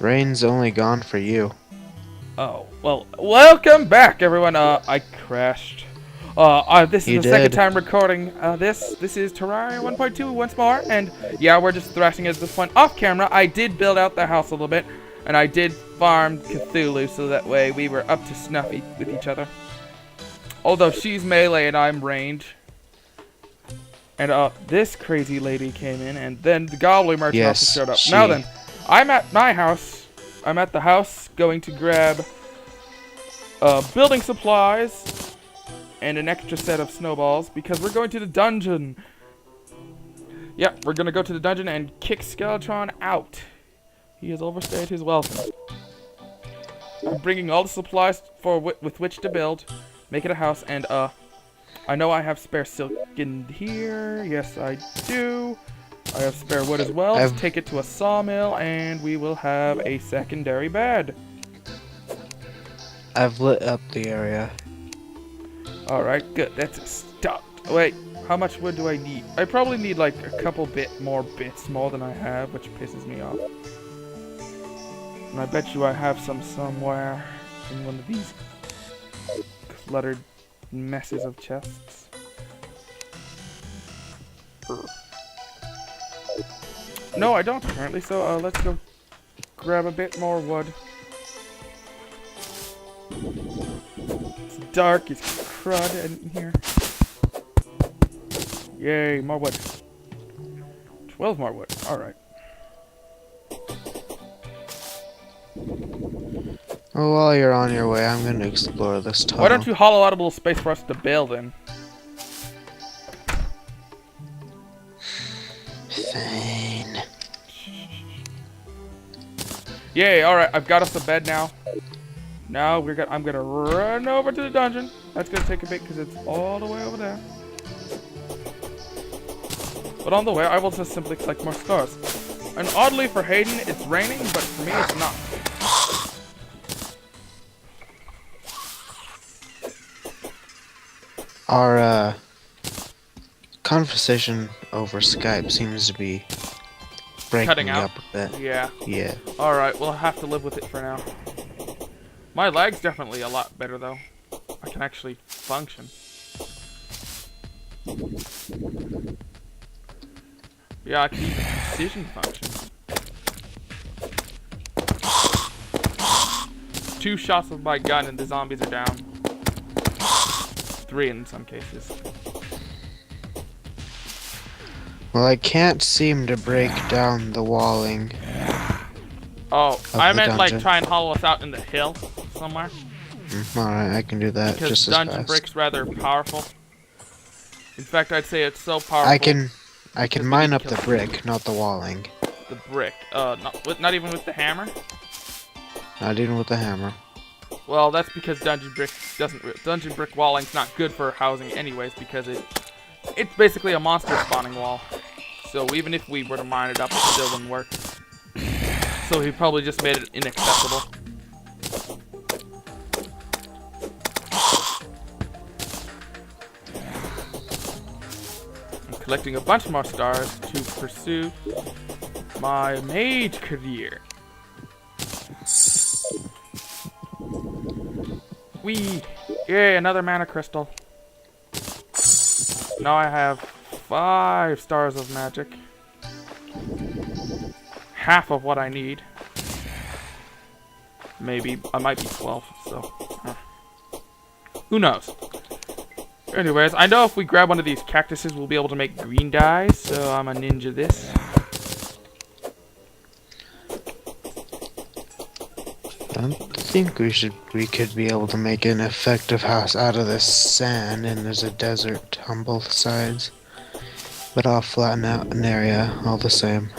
Rain's only gone for you. Oh, well, welcome back, everyone. I crashed. This is You the second did. time recording this. This is Terraria 1.2 once more, and yeah, we're just thrashing at this point. Off camera, I did build out the house a little bit, and I did farm Cthulhu, so that way we were up to snuff with each other. Although she's melee and I'm range. And this crazy lady came in, and then the goblin merchant also Yes, showed up. she. Now then, I'm at my house. I'm at the house going to grab building supplies and an extra set of snowballs because we're going to the dungeon. Yep, we're going to go to the dungeon and kick Skeletron out. He has overstayed his welcome. I'm bringing all the supplies with which to build, make it a house, and I know I have spare silk in here. Yes, I do. I have spare wood as well. Let's take it to a sawmill, and we will have a secondary bed. I've lit up the area. Alright, good. That's a start. Wait, how much wood do I need? I probably need like a couple more bits more than I have, which pisses me off. And I bet you I have some somewhere in one of these cluttered messes of chests. No, I don't apparently, so let's go grab a bit more wood. It's dark, it's crud in here. Yay, more wood. 12 more wood, alright. Well, while you're on your way, I'm going to explore this tunnel. Why don't you hollow out a little space for us to build in? Fine. Yay, alright, I've got us a bed now. Now I'm gonna run over to the dungeon. That's gonna take a bit because it's all the way over there. But on the way, I will just simply collect more stars. And oddly for Hayden, it's raining, but for me, it's not. Our conversation over Skype seems to be breaking Cutting out? up a bit. Yeah. Yeah. Alright, we'll have to live with it for now. My lag's definitely a lot better, though. I can actually function. Yeah, I can even precision function. 2 shots with my gun and the zombies are down. 3 in some cases. Well, I can't seem to break down the walling. Oh, I meant like dungeon. try and hollow us out in the hill somewhere. Alright, I can do that Because just as dungeon fast. brick's rather powerful. In fact, I'd say it's so powerful. I can because we mine need up to the kill brick, not the walling. the brick. Not even with the hammer. Not even with the hammer. Well, that's because dungeon brick walling's not good for housing anyways because it's basically a monster spawning wall. So even if we were to mine it up, it still wouldn't work. So he probably just made it inaccessible. I'm collecting a bunch more stars to pursue my mage career. Whee! Yay, another mana crystal. Now I have 5 stars of magic. Half of what I need. Maybe, I might be 12, so. Who knows? Anyways, I know if we grab one of these cactuses, we'll be able to make green dye, so I'm a ninja this. I think we could be able to make an effective house out of this sand, and there's a desert on both sides. But I'll flatten out an area all the same.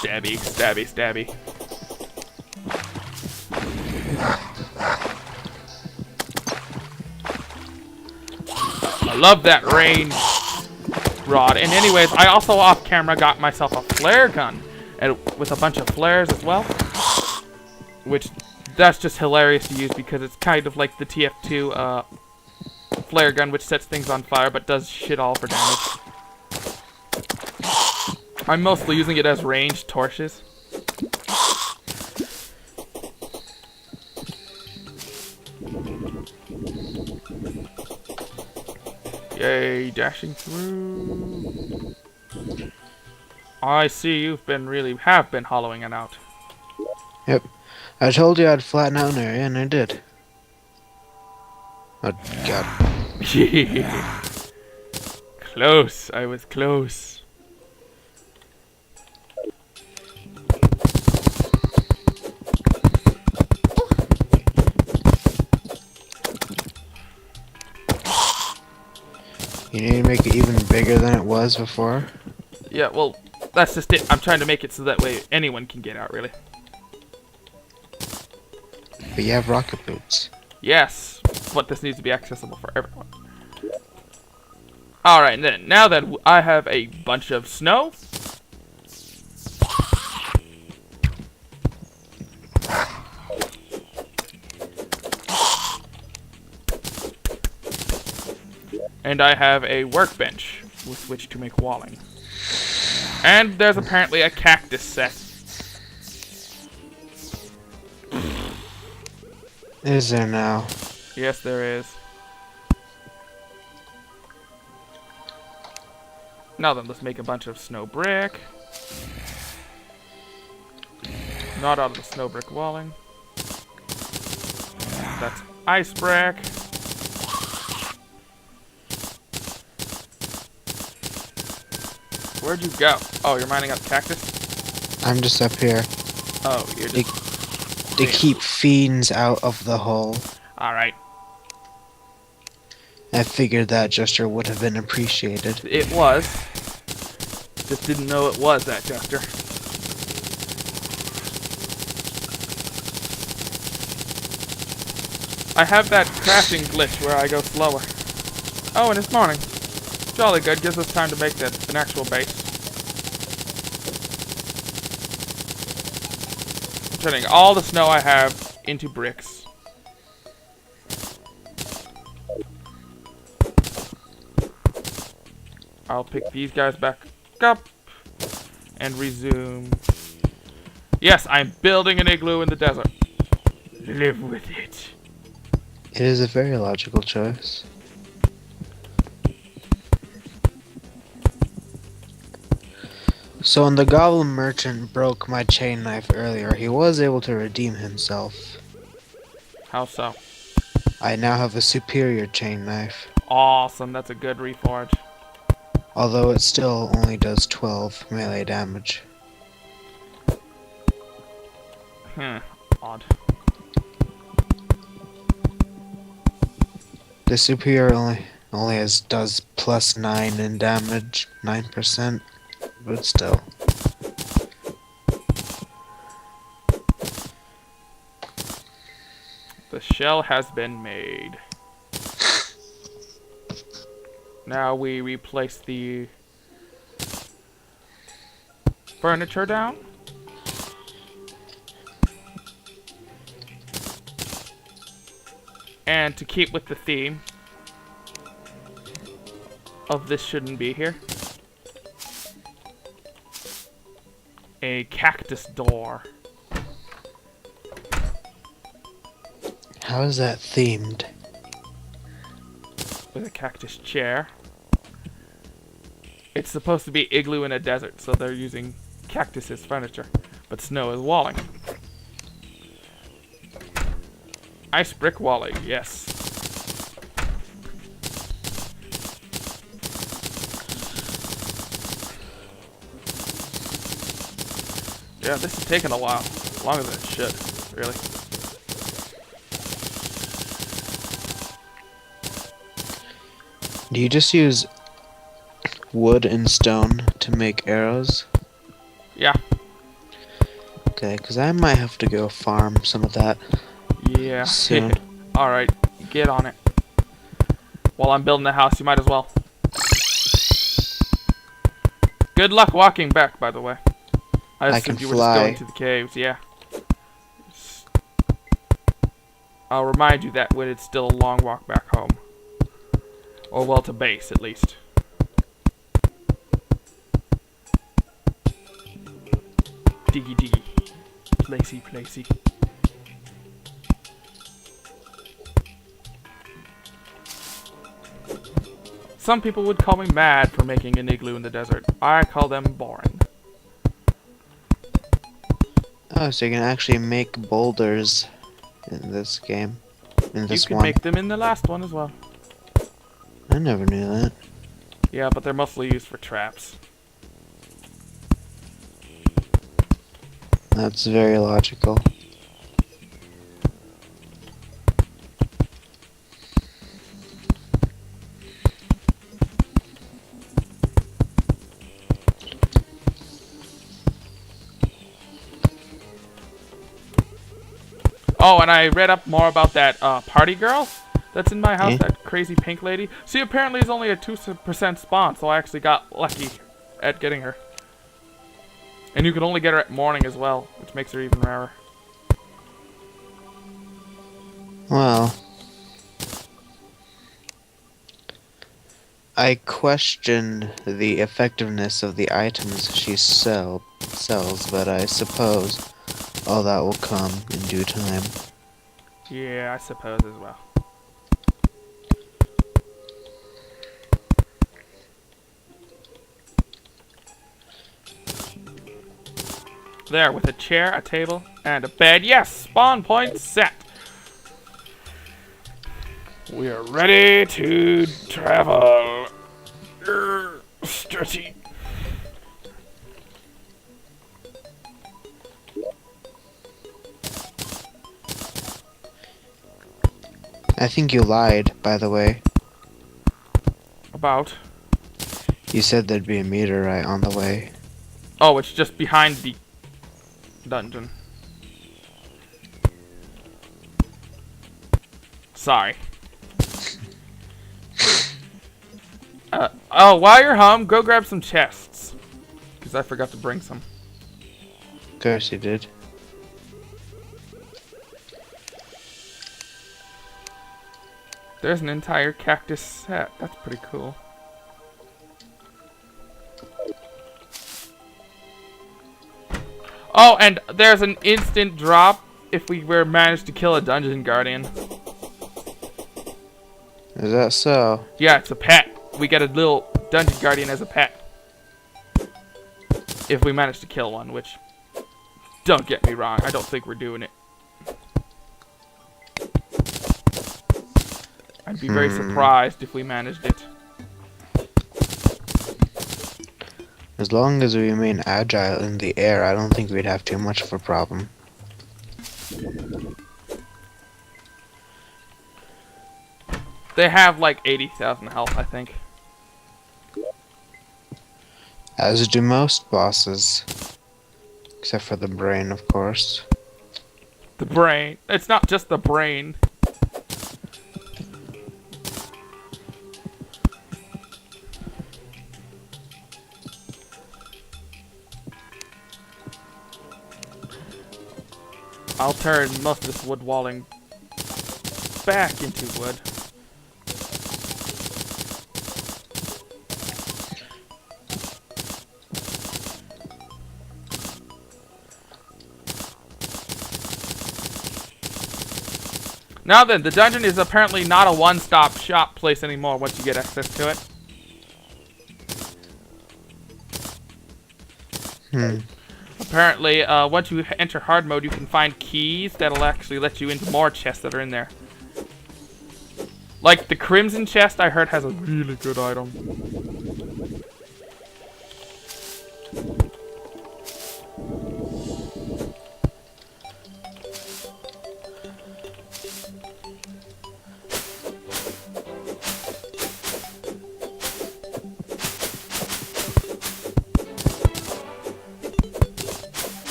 Stabby, stabby, stabby. I love that range rod. And anyways, I also off camera got myself a flare gun. And with a bunch of flares as well. Which, that's just hilarious to use because it's kind of like the TF2 flare gun, which sets things on fire but does shit all for damage. I'm mostly using it as ranged torches. Yay, dashing through. I see you've been have been hollowing it out. Yep. I told you I'd flatten out an area, and I did. Oh, God. Yeah. Close. I was close. You need to make it even bigger than it was before? Yeah, well, that's just it. I'm trying to make it so that way anyone can get out, really. But you have rocket boots. Yes, but this needs to be accessible for everyone. Alright, then, now that I have a bunch of snow, and I have a workbench with which to make walling. And there's apparently a cactus set. Is there now? Yes, there is. Now then, let's make a bunch of snow brick. Not out of the snow brick walling. That's ice brick. Where'd you go? Oh, you're mining up cactus? I'm just up here. Oh, you're just... To keep fiends out of the hole. Alright. I figured that gesture would have been appreciated. It was. Just didn't know it was that gesture. I have that crashing glitch where I go slower. Oh, and it's morning. Jolly good, gives us time to make an actual base. I'm turning all the snow I have into bricks. I'll pick these guys back up and resume. Yes, I'm building an igloo in the desert. Live with it. It is a very logical choice. So when the goblin merchant broke my chain knife earlier, he was able to redeem himself. How so? I now have a superior chain knife. Awesome, that's a good reforge. Although it still only does 12 melee damage. Odd. The superior only does plus 9 in damage, 9%, but still. The shell has been made. Now we replace the furniture down. And to keep with the theme of this shouldn't be here, a cactus door. How is that themed? With a cactus chair. It's supposed to be igloo in a desert, so they're using cactus as furniture, but snow is walling. Ice brick walling, yes. Yeah, this is taking a while. Longer than it should, really. Do you just use wood and stone to make arrows? Yeah. Okay, because I might have to go farm some of that. Yeah. Soon. Alright, get on it. While I'm building the house, you might as well. Good luck walking back, by the way. I assumed you were just going to the caves, yeah. I'll remind you that when it's still a long walk back home. Or, well, to base, at least. Diggy diggy. Placey placey. Some people would call me mad for making an igloo in the desert. I call them boring. Oh, so you can actually make boulders in this game. In You this could one. make them in the last one as well. I never knew that. Yeah, but they're mostly used for traps. That's very logical. Oh, and I read up more about that party girl that's in my house, Eh? that crazy pink lady. She apparently is only a 2% spawn, so I actually got lucky at getting her. And you can only get her at morning as well, which makes her even rarer. Well, I question the effectiveness of the items she sells, but I suppose all that will come in due time. Yeah, I suppose as well. There, with a chair, a table, and a bed. Yes, spawn point set. We are ready to travel. Stretchy. I think you lied, by the way. About. You said there'd be a meteorite on the way. Oh, it's just behind the dungeon. Sorry. Oh, while you're home, go grab some chests. Because I forgot to bring some. Of course you did. There's an entire cactus set. That's pretty cool. Oh, and there's an instant drop if we were managed to kill a dungeon guardian. Is that so? Yeah, it's a pet. We get a little dungeon guardian as a pet. If we manage to kill one, which, don't get me wrong, I don't think we're doing it. I'd be very surprised if we managed it. As long as we remain agile in the air, I don't think we'd have too much of a problem. They have like 80,000 health, I think. As do most bosses. Except for the brain, of course. The brain. It's not just the brain. I'll turn most of this wood walling back into wood. Now then, the dungeon is apparently not a one-stop shop place anymore once you get access to it. Apparently, once you enter hard mode, you can find keys that'll actually let you into more chests that are in there. Like the Crimson chest, I heard has a really good item.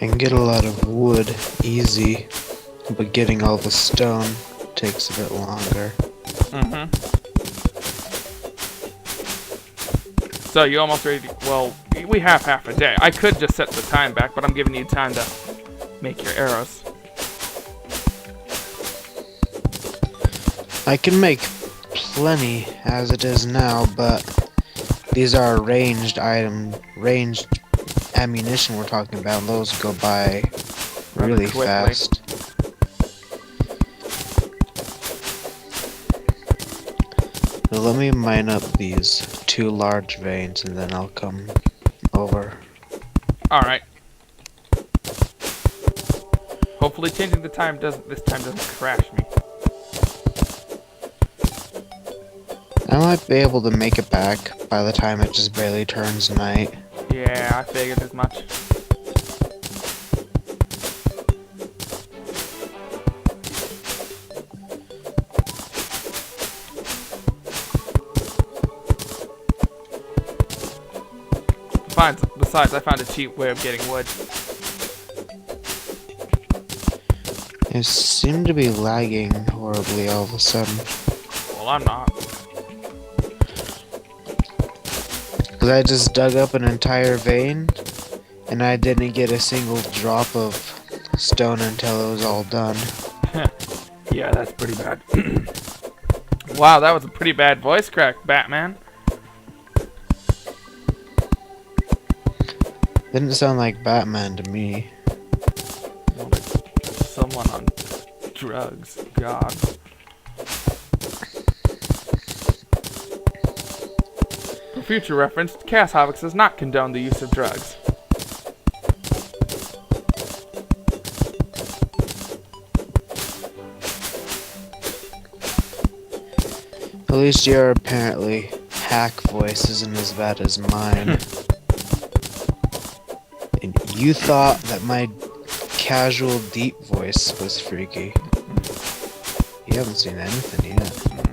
I can get a lot of wood easy, but getting all the stone takes a bit longer. So you almost ready to, well, we have half a day. I could just set the time back, but I'm giving you time to make your arrows. I can make plenty as it is now, but these are ranged ammunition we're talking about. Those go by Rather really quickly. fast. So let me mine up these 2 large veins and then I'll come over. Alright. Hopefully changing the time doesn't crash me. I might be able to make it back by the time it just barely turns night. Yeah, I figured as much. Besides, I found a cheap way of getting wood. It seemed to be lagging horribly all of a sudden. Well, I'm not. Because I just dug up an entire vein and I didn't get a single drop of stone until it was all done. Yeah, that's pretty bad. Wow, that was a pretty bad voice crack, Batman. Didn't sound like Batman to me. Like someone on drugs. God. For future reference, Chaos Havoc does not condone the use of drugs. At least your apparently hack voice isn't as bad as mine. And you thought that my casual deep voice was freaky. You haven't seen anything yet.